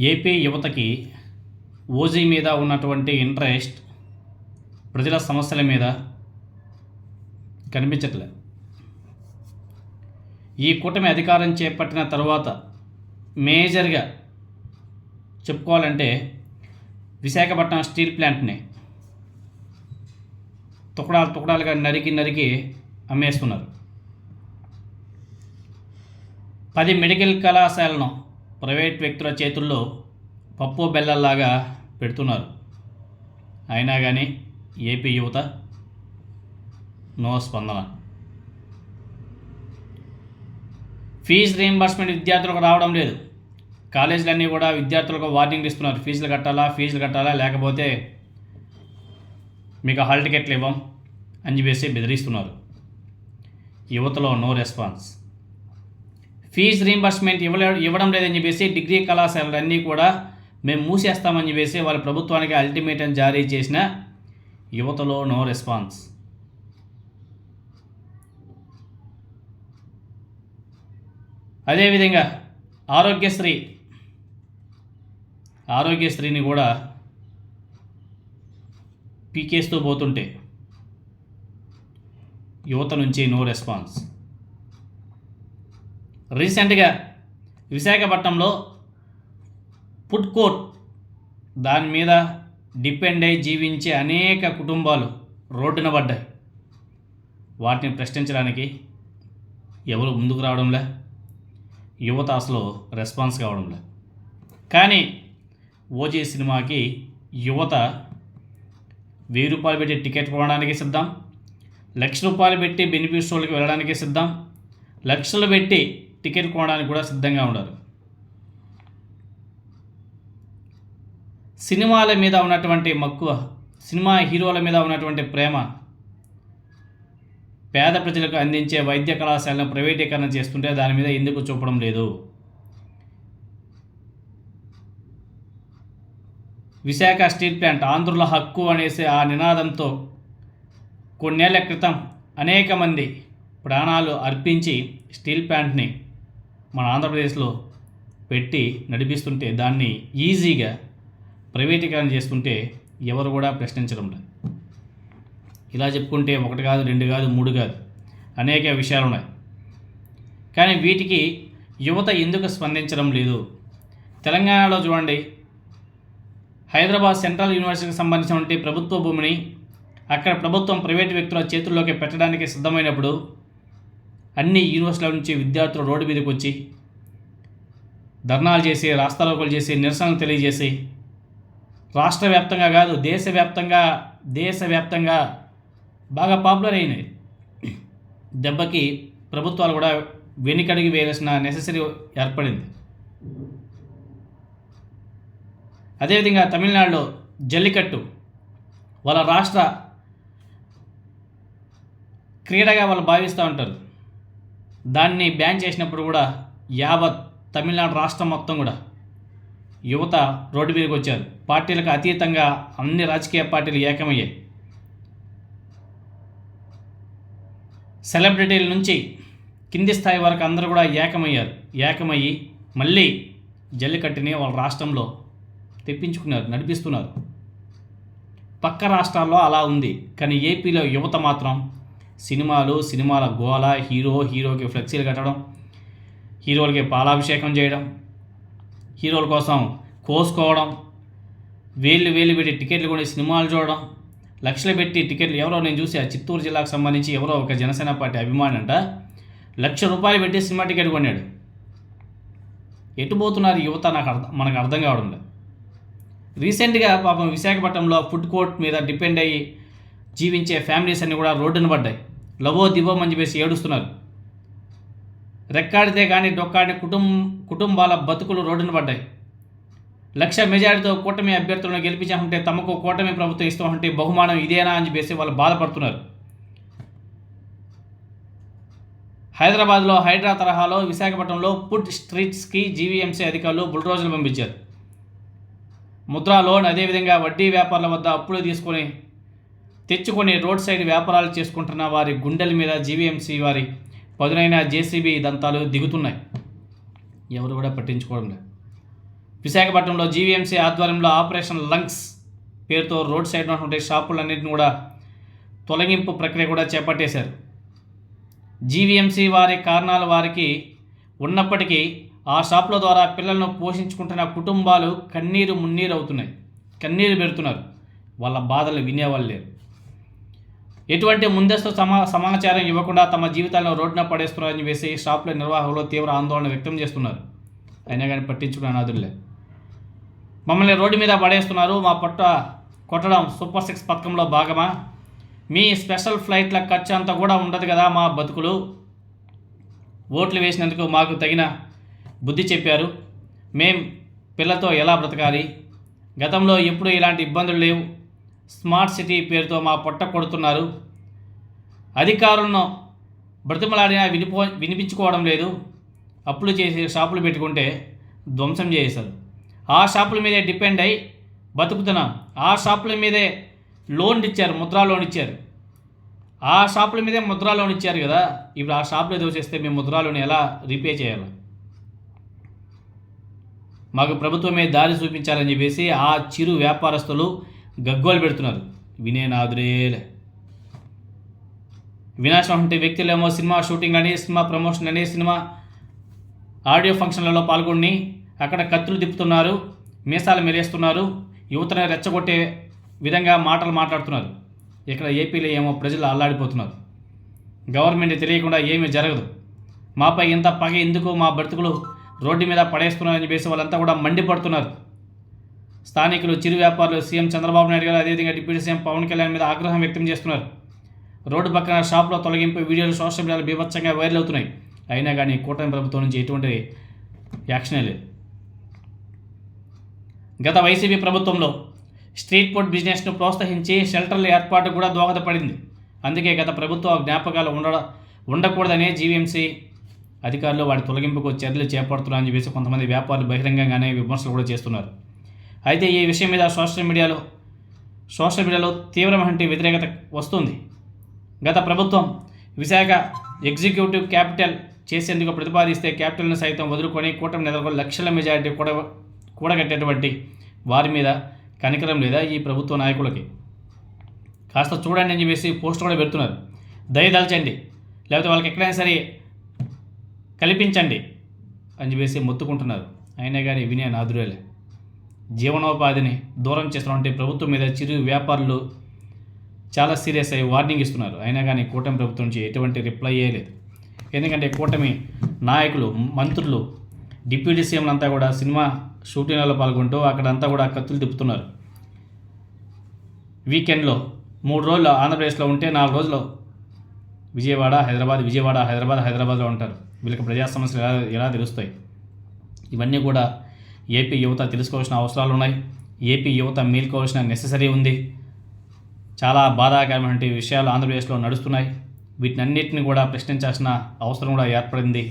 AP యువతకి OG మీద ఉన్నటువంటి ఇంట్రెస్ట్ ప్రజల సమస్యల మీద కనిపించట్లేదు. ఈ కూటమి అధికారం చేపట్టిన తర్వాత మేజర్గా చెప్పుకోవాలంటే విశాఖపట్నం స్టీల్ ప్లాంట్ని తుకడాలుగా నరికి అమ్మేస్తున్నారు. 10 మెడికల్ కళాశాలను ప్రైవేట్ వ్యక్తుల చేతుల్లో పప్పు బెల్లల్లాగా పెడుతున్నారు. అయినా కానీ ఏపీ యువత నో స్పందన. ఫీజు రీయింబర్స్మెంట్ విద్యార్థులకు రావడం లేదు. కాలేజీలన్నీ కూడా విద్యార్థులకు వార్నింగ్ ఇస్తున్నారు. ఫీజులు కట్టాలా లేకపోతే మీకు హాల్ టికెట్లు ఇవ్వం అని చెప్పేసి బెదిరిస్తున్నారు. యువతలో నో రెస్పాన్స్. ఫీజు రీయింబర్స్మెంట్ ఇవ్వడం లేదని చెప్పేసి డిగ్రీ కళాశాలలన్నీ కూడా మేము మూసేస్తామని చెప్పేసి వాళ్ళ ప్రభుత్వానికి అల్టిమేటం జారీ చేసిన యువతలో నో రెస్పాన్స్. అదేవిధంగా ఆరోగ్యశ్రీని కూడా పీకేస్తూ పోతుంటే యువత నుంచి నో రెస్పాన్స్. రీసెంట్గా విశాఖపట్నంలో ఫుడ్ కోర్ట్ దాని మీద డిపెండ్ అయి జీవించే అనేక కుటుంబాలు రోడ్డున పడ్డాయి. వాటిని ప్రశ్నించడానికి ఎవరు ముందుకు రావడంలే, యువత అసలు రెస్పాన్స్ కావడంలే. కానీ ఓజీ సినిమాకి యువత 1000 రూపాయలు పెట్టి టికెట్ కొనడానికి సిద్ధం, 1,00,000 రూపాయలు పెట్టి బెనిఫిట్ షోలకి వెళ్ళడానికి సిద్ధం, లక్షలు పెట్టి టికెట్ కొనడానికి కూడా సిద్ధంగా ఉన్నారు. సినిమాల మీద ఉన్నటువంటి మక్కువ, సినిమా హీరోల మీద ఉన్నటువంటి ప్రేమ, పేద ప్రజలకు అందించే వైద్య కళాశాలను ప్రైవేటీకరణ చేస్తుంటే దాని మీద ఎందుకు చూపడం లేదు? విశాఖ స్టీల్ ప్లాంట్ ఆంధ్రుల హక్కు అనేసి ఆ నినాదంతో కొన్నేళ్ల క్రితం అనేక మంది ప్రాణాలు అర్పించి స్టీల్ ప్లాంట్ని మన ఆంధ్రప్రదేశ్లో పెట్టి నడిపిస్తుంటే దాన్ని ఈజీగా ప్రైవేటీకరణ చేస్తుంటే ఎవరు కూడా ప్రశ్నించడం లేదు. ఇలా చెప్పుకుంటే 1 కాదు 2 కాదు 3 కాదు అనేక విషయాలు ఉన్నాయి. కానీ వీటికి యువత ఎందుకు స్పందించడం లేదు? తెలంగాణలో చూడండి, హైదరాబాద్ సెంట్రల్ యూనివర్సిటీకి సంబంధించినటువంటి ప్రభుత్వ భూమిని అక్కడ ప్రభుత్వం ప్రైవేటు వ్యక్తుల చేతుల్లోకి పెట్టడానికి సిద్ధమైనప్పుడు అన్ని యూనివర్సిటీల నుంచి విద్యార్థులు రోడ్డు మీదకి వచ్చి ధర్నాలు చేసి, రాస్తారోకోలు చేసి, నిరసనలు తెలియజేసి రాష్ట్ర వ్యాప్తంగా కాదు దేశవ్యాప్తంగా బాగా పాపులర్ అయినాయి. దెబ్బకి ప్రభుత్వాలు కూడా వెనుకడిగి వేయాల్సిన నెసెసరీ ఏర్పడింది. అదేవిధంగా తమిళనాడులో జల్లికట్టు వాళ్ళ రాష్ట్ర క్రీడగా వాళ్ళు భావిస్తూ ఉంటారు. దాన్ని బ్యాన్ చేసినప్పుడు కూడా యావత్ తమిళనాడు రాష్ట్రం మొత్తం కూడా యువత రోడ్డు మీదకి వచ్చారు. పార్టీలకు అతీతంగా అన్ని రాజకీయ పార్టీలు ఏకమయ్యాయి. సెలబ్రిటీల నుంచి కింది స్థాయి వరకు అందరూ కూడా ఏకమయ్యి మళ్ళీ జల్లికట్టుని వాళ్ళ రాష్ట్రంలో తెప్పించుకున్నారు, నడిపిస్తున్నారు. పక్క రాష్ట్రాల్లో అలా ఉంది. కానీ ఏపీలో యువత మాత్రం సినిమాల గోల, హీరోకి ఫ్లెక్సీలు కట్టడం, హీరోలకి పాలాభిషేకం చేయడం, హీరోల కోసం కోసుకోవడం, వేలు పెట్టి టికెట్లు కొని సినిమాలు చూడడం, లక్షలు పెట్టి టికెట్లు. ఎవరో నేను చూసి ఆ చిత్తూరు జిల్లాకు సంబంధించి ఎవరో ఒక జనసేన పార్టీ అభిమాని అంట 1,00,000 రూపాయలు పెట్టి సినిమా టికెట్ కొన్నాడు. ఎటు పోతున్నారు యువత మనకు అర్థం కావడం లేదు. రీసెంట్గా పాపం విశాఖపట్నంలో ఫుడ్ కోర్ట్ మీద డిపెండ్ అయ్యి జీవించే ఫ్యామిలీస్ అన్నీ కూడా రోడ్డున పడ్డాయి. లవో దివో అని చెప్పేసి ఏడుస్తున్నారు. రెక్కాడితే కానీ డొక్కాడి కుటుంబాల బతుకులు రోడ్డున పడ్డాయి. 1,00,000 మెజారిటీతో కూటమి అభ్యర్థులను గెలిపించామంటే తమకు కూటమి ప్రభుత్వం ఇస్తామంటే బహుమానం ఇదేనా అని చెప్పేసి వాళ్ళు బాధపడుతున్నారు. హైదరాబాద్లో హైడ్రా తరహాలో విశాఖపట్నంలో ఫుడ్ స్ట్రీట్స్కి జీవీఎంసీ అధికారులు బుల్డోజర్లు పంపించారు. ముద్రా లోన్, అదేవిధంగా వడ్డీ వ్యాపారుల వద్ద అప్పులు తెచ్చుకొని రోడ్ సైడ్ వ్యాపారాలు చేసుకుంటున్న వారి గుండెల మీద జీవీఎంసీ వారి పదునైన జేసీబీ దంతాలు దిగుతున్నాయి. ఎవరు కూడా పట్టించుకోవడం లేదు. విశాఖపట్నంలో జీవీఎంసీ ఆధ్వర్యంలో ఆపరేషన్ లంగ్స్ పేరుతో రోడ్ సైడ్ ఉన్నటువంటి షాపులన్నింటిని కూడా తొలగింపు ప్రక్రియ కూడా చేపట్టేశారు. జీవీఎంసీ వారి కారణాలు వారికి ఉన్నప్పటికీ ఆ షాపుల ద్వారా పిల్లలను పోషించుకుంటున్న కుటుంబాలు కన్నీరు మున్నీరు అవుతున్నాయి, కన్నీరు పెడుతున్నారు. వాళ్ళ బాధలు వినేవాళ్ళు లేరు. ఎటువంటి ముందస్తు సమాచారం ఇవ్వకుండా తమ జీవితాలను రోడ్డున పడేస్తున్నారని వేసి షాపుల నిర్వాహకులు తీవ్ర ఆందోళన వ్యక్తం చేస్తున్నారు. అయినా కానీ పట్టించుకునే నాదులే. మమ్మల్ని రోడ్డు మీద పడేస్తున్నారు, మా కొట్టడం సూపర్ 6 పథకంలో భాగమా? మీ స్పెషల్ ఫ్లైట్ల ఖర్చు అంతా కూడా ఉండదు కదా మా బతుకులు. ఓట్లు వేసినందుకు మాకు తగిన బుద్ధి చెప్పారు. మేం పిల్లతో ఎలా బ్రతకాలి? గతంలో ఎప్పుడూ ఇలాంటి ఇబ్బందులు లేవు. స్మార్ట్ సిటీ పేరుతో మా పొట్ట కొడుతున్నారు. అధికారులను బ్రతిమలాడినా వినిపించుకోవడం లేదు. అప్పులు చేసి షాపులు పెట్టుకుంటే ధ్వంసం చేశారు. ఆ షాపుల మీదే డిపెండ్ అయి బతుకుతున్నాం. ఆ షాపుల మీదే లోన్ ఇచ్చారు, ముద్రా లోన్ ఇచ్చారు. ఆ షాపుల మీదే ముద్రా లోన్ ఇచ్చారు కదా. ఇప్పుడు ఆ షాపులో దోచేస్తే మేము ముద్రా లోన్ ఎలా రీపే చేయాలి? మాకు ప్రభుత్వమే దారి చూపించాలని చెప్పేసి ఆ చిరు వ్యాపారస్తులు గగ్గోలు పెడుతున్నారు. వినేనాదురేలే. వినాశనం అంటే వ్యక్తులేమో సినిమా షూటింగ్ అని, సినిమా ప్రమోషన్ అని, సినిమా ఆడియో ఫంక్షన్లలో పాల్గొని అక్కడ కత్తులు తిప్పుతున్నారు, మీసాలు మెలేస్తున్నారు, యువతను రెచ్చగొట్టే విధంగా మాటలు మాట్లాడుతున్నారు. ఇక్కడ ఏపీలో ఏమో ప్రజలు అల్లాడిపోతున్నారు. గవర్నమెంట్ తెలియకుండా ఏమీ జరగదు. మాపై ఇంత పగ ఎందుకు, మా బ్రతుకులు రోడ్డు మీద పడేస్తున్నారని చెప్పేసి వాళ్ళంతా కూడా మండిపడుతున్నారు. స్థానికులు, చిరు వ్యాపారులు సీఎం చంద్రబాబు నాయుడు గారు, అదేవిధంగా డిప్యూటీ సీఎం పవన్ కళ్యాణ్ మీద ఆగ్రహం వ్యక్తం చేస్తున్నారు. రోడ్డు పక్కన షాపులో తొలగింపు వీడియోలు సోషల్ మీడియాలో బీభత్సంగా వైరల్ అవుతున్నాయి. అయినా కానీ కూటమి ప్రభుత్వం నుంచి ఎటువంటి యాక్షనే లేదు. గత వైసీపీ ప్రభుత్వంలో స్ట్రీట్ ఫుడ్ బిజినెస్ను ప్రోత్సహించి షెల్టర్ల ఏర్పాటు కూడా దోహదపడింది. అందుకే గత ప్రభుత్వ జ్ఞాపకాలు ఉండకూడదనే జీవీఎంసీ అధికారులు వాటి తొలగింపుకు చర్యలు చేపడుతున్నారని చెప్పేసి కొంతమంది వ్యాపారులు బహిరంగంగానే విమర్శలు కూడా చేస్తున్నారు. అయితే ఈ విషయం మీద సోషల్ మీడియాలో తీవ్రమైన వ్యతిరేకత వస్తుంది. గత ప్రభుత్వం విశాఖ ఎగ్జిక్యూటివ్ క్యాపిటల్ చేసేందుకు ప్రతిపాదిస్తే క్యాపిటల్ను సైతం వదులుకొని కూటమి నేతలకు లక్షల మెజారిటీ కూడగట్టేటువంటి వారి మీద కనికరం లేదా ఈ ప్రభుత్వ నాయకులకి? కాస్త చూడండి అని చెప్పేసి పోస్ట్ కూడా పెడుతున్నారు. దయదల్చండి, లేకపోతే వాళ్ళకి ఎక్కడైనా సరే కల్పించండి అని చెప్పేసి మొత్తుకుంటున్నారు. అయినా కానీ వినే నాదురేలే. జీవనోపాధిని దూరం చేస్తున్నటువంటి ప్రభుత్వం మీద చిరు వ్యాపారులు చాలా సీరియస్ అయ్యి వార్నింగ్ ఇస్తున్నారు. అయినా కానీ కూటమి ప్రభుత్వం నుంచి ఎటువంటి రిప్లై చేయలేదు. ఎందుకంటే కూటమి నాయకులు, మంత్రులు, డిప్యూటీ సీఎంలు అంతా కూడా సినిమా షూటింగ్లలో పాల్గొంటూ అక్కడంతా కూడా కత్తులు తిప్పుతున్నారు. వీకెండ్లో 3 రోజులు ఆంధ్రప్రదేశ్లో ఉంటే 4 రోజులు హైదరాబాద్లో ఉంటారు. వీళ్ళకి ప్రజా సమస్యలు ఎలా తెలుస్తాయి? ఇవన్నీ కూడా ఏపీ యువత తెలుసుకోవాల్సిన అవసరాలు ఉన్నాయి. ఏపీ యువత మేల్కోవాల్సిన నెససరీ ఉంది. చాలా బాధాకరమైన విషయాలు ఆంధ్రప్రదేశ్లో నడుస్తున్నాయి. వీటినన్నిటిని కూడా ప్రశ్నించాల్సిన అవసరం కూడా ఏర్పడింది.